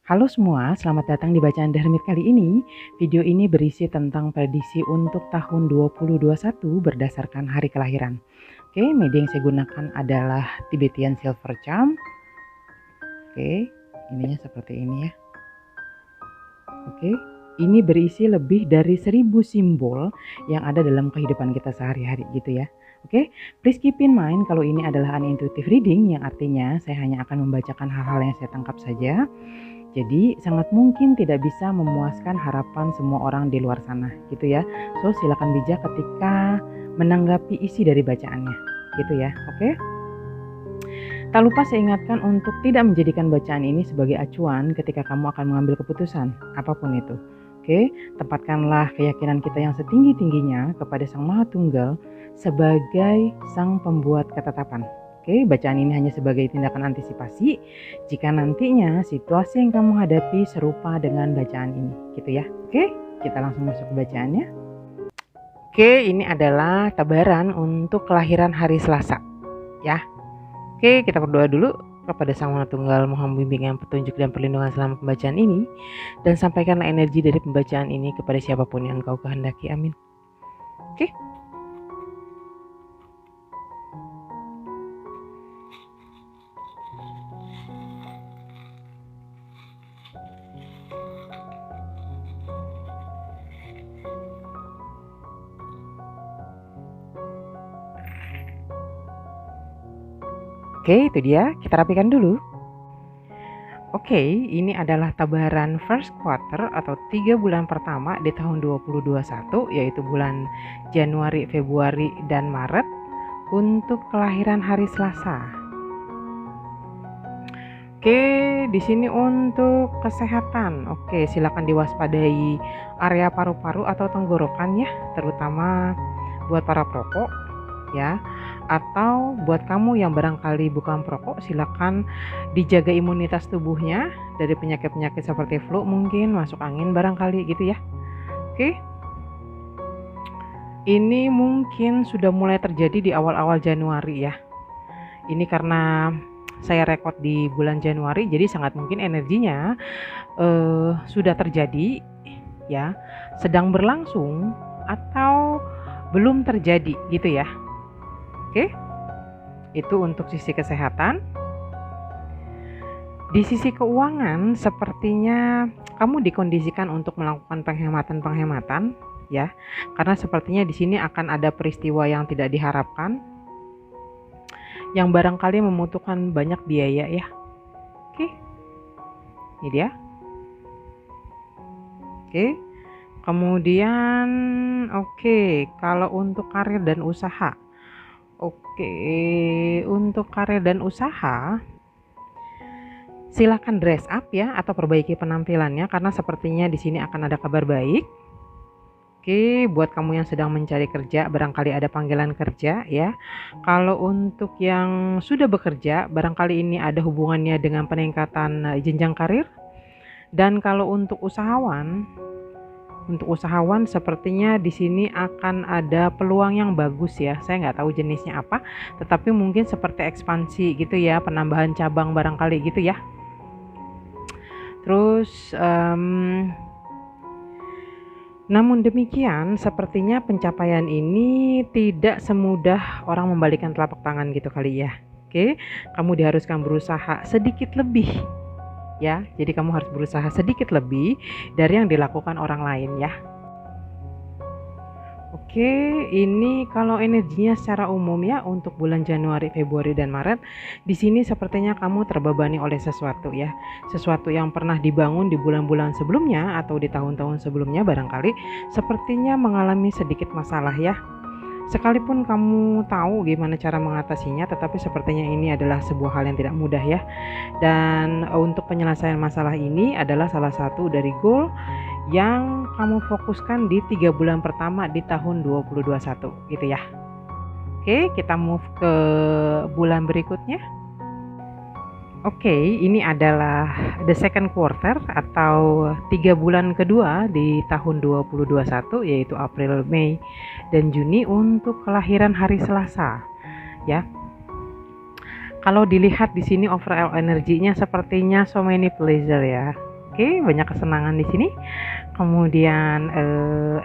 Halo semua, selamat datang di Bacaan Hermit kali ini. Video ini berisi tentang prediksi untuk tahun 2021 berdasarkan hari kelahiran. Oke, media yang saya gunakan adalah Tibetan Silver Charm. Oke, ininya seperti ini ya. Oke, ini berisi lebih dari 1000 simbol yang ada dalam kehidupan kita sehari-hari gitu ya. Oke, please keep in mind kalau ini adalah an intuitive reading, yang artinya saya hanya akan membacakan hal-hal yang saya tangkap saja. Jadi sangat mungkin tidak bisa memuaskan harapan semua orang di luar sana gitu ya. So silakan bijak ketika menanggapi isi dari bacaannya gitu ya. Oke. Tak lupa saya ingatkan untuk tidak menjadikan bacaan ini sebagai acuan ketika kamu akan mengambil keputusan apapun itu. Oke, tempatkanlah keyakinan kita yang setinggi-tingginya kepada Sang Maha Tunggal sebagai sang pembuat ketetapan. Oke, bacaan ini hanya sebagai tindakan antisipasi jika nantinya situasi yang kamu hadapi serupa dengan bacaan ini, gitu ya. Oke, kita langsung masuk ke bacaannya. Oke, ini adalah tabaran untuk kelahiran hari Selasa, ya. Oke, kita berdoa dulu kepada Sang Maha Tunggal, mohon bimbingan, petunjuk dan perlindungan selama pembacaan ini, dan sampaikanlah energi dari pembacaan ini kepada siapapun yang Engkau kehendaki. Amin. Oke. Oke, itu dia. Kita rapikan dulu. Oke, ini adalah tabaran first quarter atau 3 bulan pertama di tahun 2021, yaitu bulan Januari, Februari, dan Maret untuk kelahiran hari Selasa. Oke, di sini untuk kesehatan. Oke, silakan diwaspadai area paru-paru atau tenggorokan ya, terutama buat para perokok ya. Atau buat kamu yang barangkali bukan perokok, silakan dijaga imunitas tubuhnya dari penyakit-penyakit seperti flu mungkin, masuk angin barangkali gitu ya. Oke. Ini mungkin sudah mulai terjadi di awal-awal Januari ya. Ini karena saya rekod di bulan Januari, jadi sangat mungkin energinya sudah terjadi ya, sedang berlangsung atau belum terjadi gitu ya. Oke, itu untuk sisi kesehatan. Di sisi keuangan, sepertinya kamu dikondisikan untuk melakukan penghematan ya, karena sepertinya di sini akan ada peristiwa yang tidak diharapkan, yang barangkali membutuhkan banyak biaya ya. Oke, ini dia. Oke, kemudian kalau untuk karir dan usaha. Oke, untuk karir dan usaha, silakan dress up ya atau perbaiki penampilannya karena sepertinya di sini akan ada kabar baik. Oke, buat kamu yang sedang mencari kerja, barangkali ada panggilan kerja ya. Kalau untuk yang sudah bekerja, barangkali ini ada hubungannya dengan peningkatan jenjang karir. Dan kalau untuk usahawan sepertinya di sini akan ada peluang yang bagus ya. Saya nggak tahu jenisnya apa, tetapi mungkin seperti ekspansi gitu ya, penambahan cabang barangkali gitu ya. Terus namun demikian sepertinya pencapaian ini tidak semudah orang membalikkan telapak tangan gitu kali ya. Oke, kamu diharuskan berusaha sedikit lebih ya, jadi kamu harus berusaha sedikit lebih dari yang dilakukan orang lain ya. Oke, ini kalau energinya secara umum ya untuk bulan Januari, Februari, dan Maret, di sini sepertinya kamu terbebani oleh sesuatu ya, sesuatu yang pernah dibangun di bulan-bulan sebelumnya atau di tahun-tahun sebelumnya barangkali sepertinya mengalami sedikit masalah ya. Sekalipun kamu tahu gimana cara mengatasinya, tetapi sepertinya ini adalah sebuah hal yang tidak mudah ya. Dan untuk penyelesaian masalah ini adalah salah satu dari goal yang kamu fokuskan di 3 bulan pertama di tahun 2021 gitu ya. Oke, kita move ke bulan berikutnya. Oke, ini adalah the second quarter atau 3 bulan kedua di tahun 2021, yaitu April, Mei, dan Juni untuk kelahiran hari Selasa ya. Kalau dilihat di sini overall energinya sepertinya so many pleasure ya. Oke, banyak kesenangan di sini. Kemudian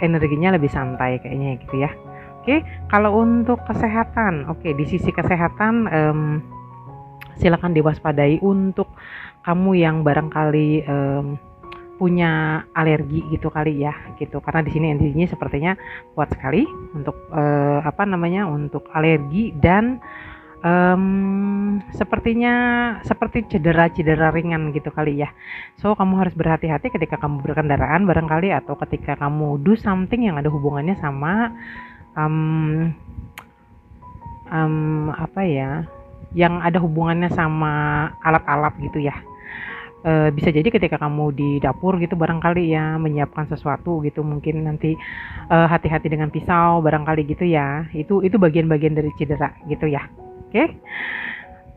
energinya lebih santai kayaknya gitu ya. Oke, kalau untuk kesehatan, oke di sisi kesehatan silakan diwaspadai untuk kamu yang barangkali punya alergi gitu kali ya gitu, karena di sini energinya sepertinya kuat sekali untuk untuk alergi dan sepertinya seperti cedera-cedera ringan gitu kali ya. So kamu harus berhati-hati ketika kamu berkendaraan barangkali, atau ketika kamu do something yang ada hubungannya sama yang ada hubungannya sama alat-alat gitu ya. Bisa jadi ketika kamu di dapur gitu barangkali ya, menyiapkan sesuatu gitu, mungkin nanti hati-hati dengan pisau barangkali gitu ya. Itu bagian-bagian dari cedera gitu ya. Oke.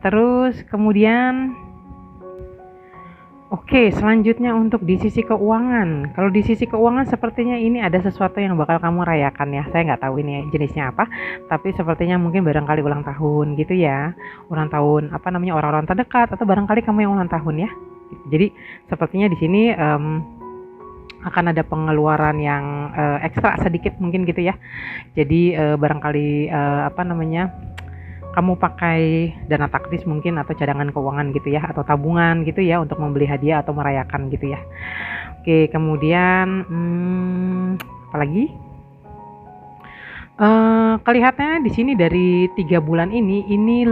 Terus kemudian selanjutnya untuk di sisi keuangan. Kalau di sisi keuangan sepertinya ini ada sesuatu yang bakal kamu rayakan ya. Saya nggak tahu ini jenisnya apa, tapi sepertinya mungkin barangkali ulang tahun gitu ya. Ulang tahun orang-orang terdekat, atau barangkali kamu yang ulang tahun ya. Jadi sepertinya di sini akan ada pengeluaran yang ekstra sedikit mungkin gitu ya. Jadi barangkali kamu pakai dana taktis mungkin, atau cadangan keuangan gitu ya, atau tabungan gitu ya untuk membeli hadiah atau merayakan gitu ya. Oke, kemudian apalagi? Kelihatannya di sini dari 3 bulan ini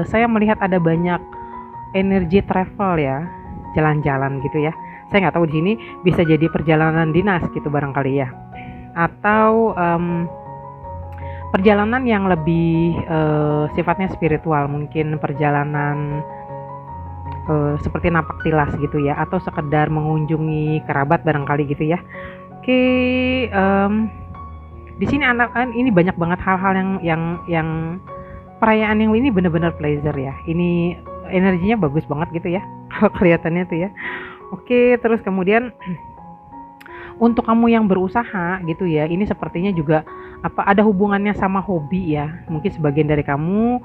saya melihat ada banyak energi travel ya, jalan-jalan gitu ya. Saya nggak tahu di sini bisa jadi perjalanan dinas gitu barangkali ya, atau perjalanan yang lebih sifatnya spiritual, mungkin perjalanan seperti napak tilas gitu ya, atau sekedar mengunjungi kerabat barangkali gitu ya. Oke, di sini ini banyak banget hal-hal yang perayaan yang ini benar-benar pleasure ya. Ini energinya bagus banget gitu ya kalau kelihatannya tuh ya. Oke, terus kemudian untuk kamu yang berusaha gitu ya, ini sepertinya juga ada hubungannya sama hobi ya. Mungkin sebagian dari kamu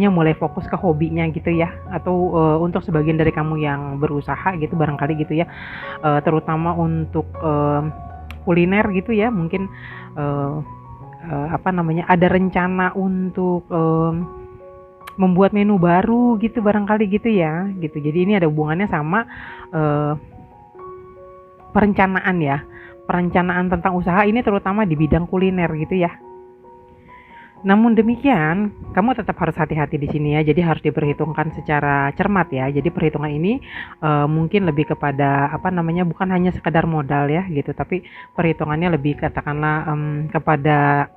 mulai fokus ke hobinya gitu ya, atau untuk sebagian dari kamu yang berusaha gitu barangkali gitu ya, terutama untuk kuliner gitu ya, mungkin ada rencana untuk membuat menu baru gitu barangkali gitu ya gitu. Jadi ini ada hubungannya sama perencanaan tentang usaha ini, terutama di bidang kuliner gitu ya. Namun demikian, kamu tetap harus hati-hati di sini ya. Jadi harus diperhitungkan secara cermat ya. Jadi perhitungan ini mungkin lebih kepada bukan hanya sekedar modal ya gitu, tapi perhitungannya lebih katakanlah kepada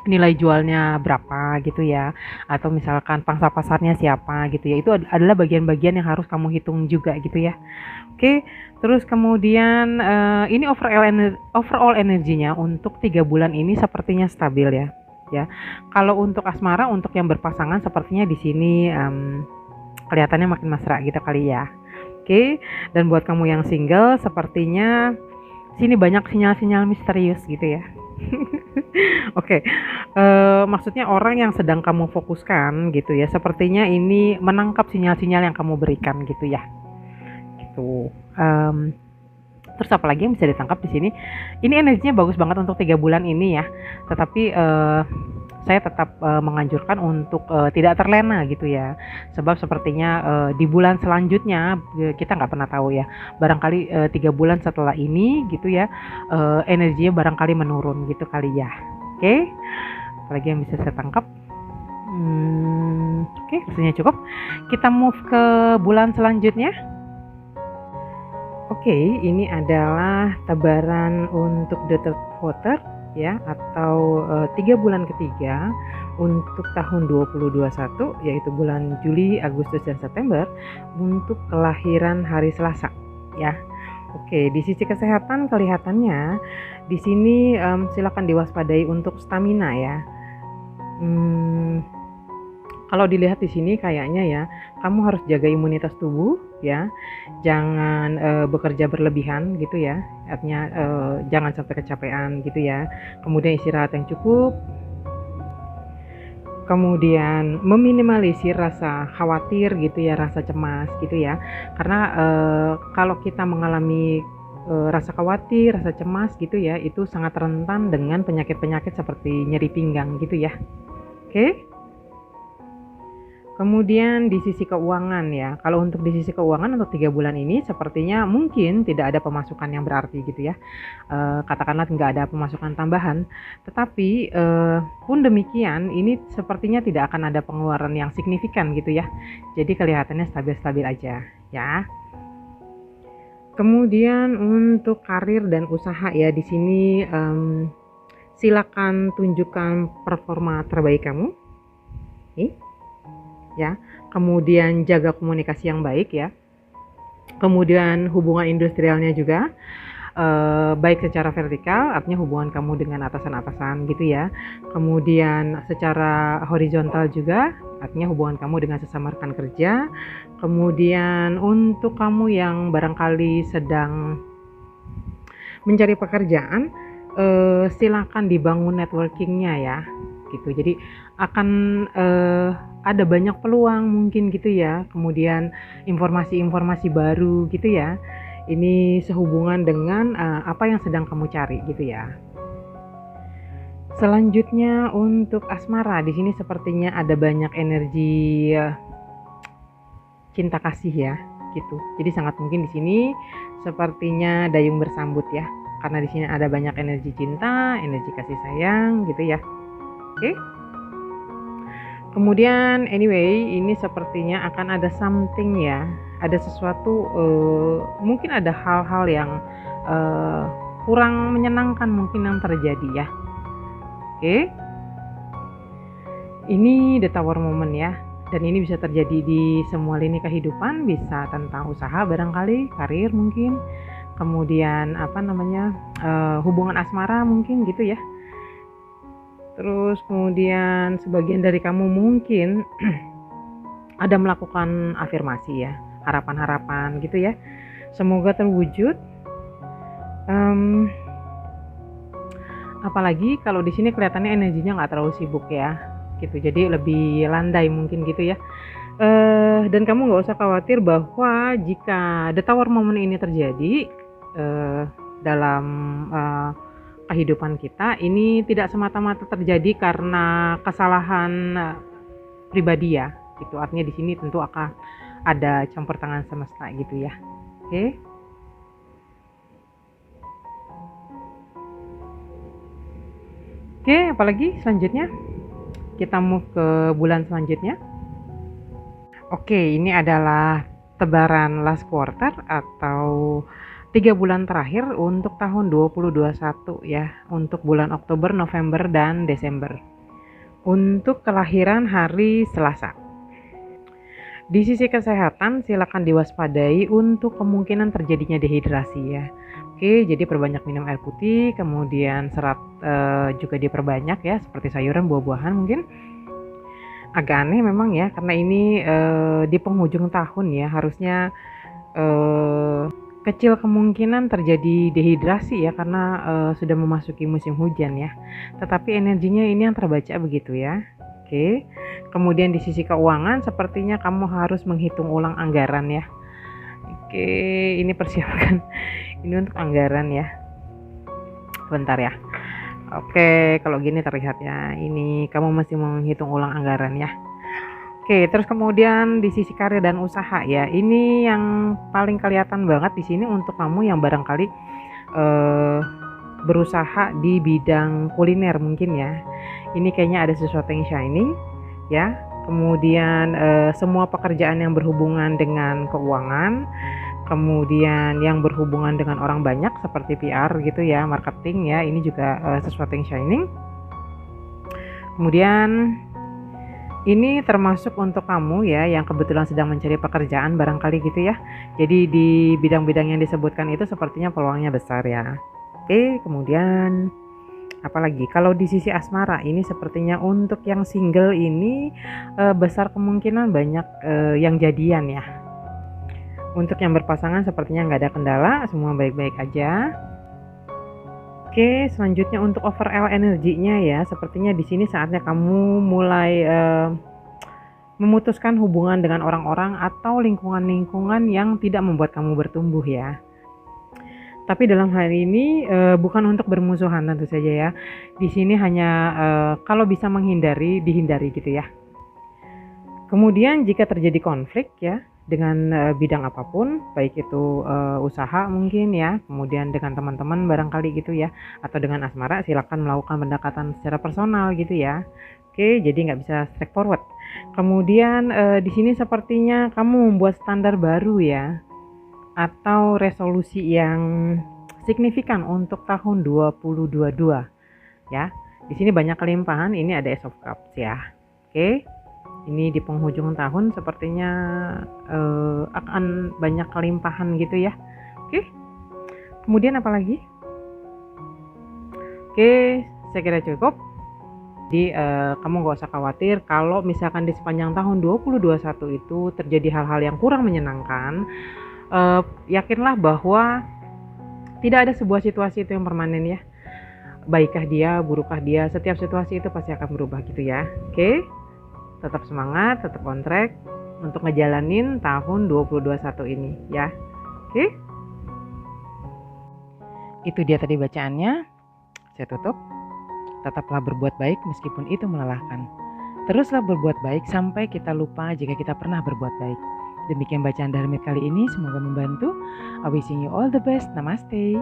nilai jualnya berapa gitu ya, atau misalkan pangsa pasarnya siapa gitu ya. Itu adalah bagian-bagian yang harus kamu hitung juga gitu ya. Oke, terus kemudian ini overall energinya untuk 3 bulan ini sepertinya stabil ya. Ya, kalau untuk asmara, untuk yang berpasangan sepertinya di sini kelihatannya makin mesra gitu kali ya. Oke, dan buat kamu yang single sepertinya sini banyak sinyal-sinyal misterius gitu ya. Oke, maksudnya orang yang sedang kamu fokuskan gitu ya, sepertinya ini menangkap sinyal-sinyal yang kamu berikan gitu ya. Gitu. Terus apalagi yang bisa ditangkap di sini? Ini energinya bagus banget untuk 3 bulan ini ya. Tetapi saya tetap menganjurkan untuk tidak terlena gitu ya. Sebab sepertinya di bulan selanjutnya kita nggak pernah tahu ya. Barangkali 3 bulan setelah ini gitu ya, energinya barangkali menurun gitu kali ya. Oke. Apalagi yang bisa saya tangkap? Oke, rasanya cukup. Kita move ke bulan selanjutnya. Oke, ini adalah tebaran untuk the third quarter ya, atau 3 bulan ketiga untuk tahun 2021, yaitu bulan Juli, Agustus, dan September untuk kelahiran hari Selasa ya. Oke, di sisi kesehatan kelihatannya di sini silakan diwaspadai untuk stamina ya. Kalau dilihat di sini kayaknya ya, kamu harus jaga imunitas tubuh ya. Jangan bekerja berlebihan gitu ya. Artinya jangan sampai kecapean gitu ya. Kemudian istirahat yang cukup. kemudian meminimalisir rasa khawatir gitu ya, rasa cemas gitu ya. Karena kalau kita mengalami rasa khawatir, rasa cemas gitu ya, itu sangat rentan dengan penyakit-penyakit seperti nyeri pinggang gitu ya. Oke. Kemudian di sisi keuangan ya, kalau untuk di sisi keuangan untuk 3 bulan ini sepertinya mungkin tidak ada pemasukan yang berarti gitu ya, katakanlah nggak ada pemasukan tambahan, tetapi, pun demikian ini sepertinya tidak akan ada pengeluaran yang signifikan gitu ya, jadi kelihatannya stabil-stabil aja ya. Kemudian untuk karir dan usaha ya di sini, silakan tunjukkan performa terbaik kamu, oke. Ya, kemudian jaga komunikasi yang baik ya, kemudian hubungan industrialnya juga, baik secara vertikal artinya hubungan kamu dengan atasan-atasan gitu ya, kemudian secara horizontal juga artinya hubungan kamu dengan sesama rekan kerja, kemudian untuk kamu yang barangkali sedang mencari pekerjaan, silakan dibangun networking-nya ya, gitu. Jadi akan, ada banyak peluang mungkin gitu ya, kemudian informasi-informasi baru gitu ya. Ini sehubungan dengan, apa yang sedang kamu cari gitu ya. Selanjutnya untuk asmara, di sini sepertinya ada banyak energi, cinta kasih ya, gitu. Jadi sangat mungkin di sini sepertinya dayung bersambut ya, karena di sini ada banyak energi cinta, energi kasih sayang gitu ya. Oke. Kemudian anyway, ini sepertinya akan ada something ya, ada sesuatu, mungkin ada hal-hal yang, eee, kurang menyenangkan mungkin yang terjadi ya. Oke. Ini the tower moment ya, dan ini bisa terjadi di semua lini kehidupan, bisa tentang usaha barangkali, karir mungkin, kemudian apa namanya, hubungan asmara mungkin gitu ya. Terus kemudian sebagian dari kamu mungkin ada melakukan afirmasi ya, harapan-harapan gitu ya. Semoga terwujud. Mmm, apalagi kalau di sini kelihatannya energinya nggak terlalu sibuk ya, gitu. Jadi lebih landai mungkin gitu ya. Dan kamu nggak usah khawatir bahwa jika the tower moment ini terjadi, dalam, eee kehidupan kita ini tidak semata-mata terjadi karena kesalahan, pribadi ya, gitu. Artinya di sini tentu akan ada campur tangan semesta gitu ya. Oke. Oke, apalagi selanjutnya? Kita move ke bulan selanjutnya. Oke, ini adalah tebaran last quarter atau 3 bulan terakhir untuk tahun 2021 ya, untuk bulan Oktober, November, dan Desember. Untuk kelahiran hari Selasa. Di sisi kesehatan silakan diwaspadai untuk kemungkinan terjadinya dehidrasi ya. Oke, jadi perbanyak minum air putih, kemudian serat, juga diperbanyak ya, seperti sayuran, buah-buahan mungkin. Agak aneh memang ya, karena ini, di penghujung tahun ya, harusnya, kecil kemungkinan terjadi dehidrasi ya, karena, sudah memasuki musim hujan ya. Tetapi energinya ini yang terbaca begitu ya. Oke. Kemudian di sisi keuangan sepertinya kamu harus menghitung ulang anggaran ya. Oke, ini persiapkan ini untuk anggaran ya. Bentar ya. Oke, kalau gini terlihat ya, ini kamu masih menghitung ulang anggaran ya. Oke, terus kemudian di sisi karir dan usaha ya, ini yang paling kelihatan banget di sini untuk kamu yang barangkali, berusaha di bidang kuliner mungkin ya. Ini kayaknya ada sesuatu yang shining ya, kemudian, semua pekerjaan yang berhubungan dengan keuangan, kemudian yang berhubungan dengan orang banyak seperti PR gitu ya, marketing ya, ini juga, sesuatu yang shining. Kemudian ini termasuk untuk kamu ya yang kebetulan sedang mencari pekerjaan barangkali gitu ya. Jadi di bidang-bidang yang disebutkan itu sepertinya peluangnya besar ya. Oke, kemudian apalagi kalau di sisi asmara ini sepertinya untuk yang single ini, besar kemungkinan banyak, yang jadian ya. Untuk yang berpasangan sepertinya nggak ada kendala, semua baik-baik aja. Oke. Oke, selanjutnya untuk overall energinya ya, sepertinya di sini saatnya kamu mulai memutuskan hubungan dengan orang-orang atau lingkungan-lingkungan yang tidak membuat kamu bertumbuh ya. Tapi dalam hal ini bukan untuk bermusuhan tentu saja ya. Di sini hanya kalau bisa menghindari, dihindari gitu ya. Kemudian jika terjadi konflik ya dengan bidang apapun, baik itu usaha mungkin ya, kemudian dengan teman-teman barangkali gitu ya, atau dengan asmara, silakan melakukan pendekatan secara personal gitu ya. Oke, jadi nggak bisa straightforward. Kemudian di sini sepertinya kamu membuat standar baru ya, atau resolusi yang signifikan untuk tahun 2022 ya. Di sini banyak kelimpahan, ini ada Ace of Cups ya. Oke. Ini di penghujung tahun sepertinya akan banyak kelimpahan gitu ya. Oke. Kemudian apa lagi? Oke, saya kira cukup. Jadi kamu gak usah khawatir kalau misalkan di sepanjang tahun 2021 itu terjadi hal-hal yang kurang menyenangkan. Yakinlah bahwa tidak ada sebuah situasi itu yang permanen ya. Baikkah dia, burukkah dia, setiap situasi itu pasti akan berubah gitu ya. Oke. Tetap semangat, tetap on track untuk ngejalanin tahun 2021 ini ya. Oke. Itu dia tadi bacaannya. Saya tutup. Tetaplah berbuat baik meskipun itu melelahkan. Teruslah berbuat baik sampai kita lupa jika kita pernah berbuat baik. Demikian bacaan Dharmit kali ini, semoga membantu. I wishing you all the best. Namaste.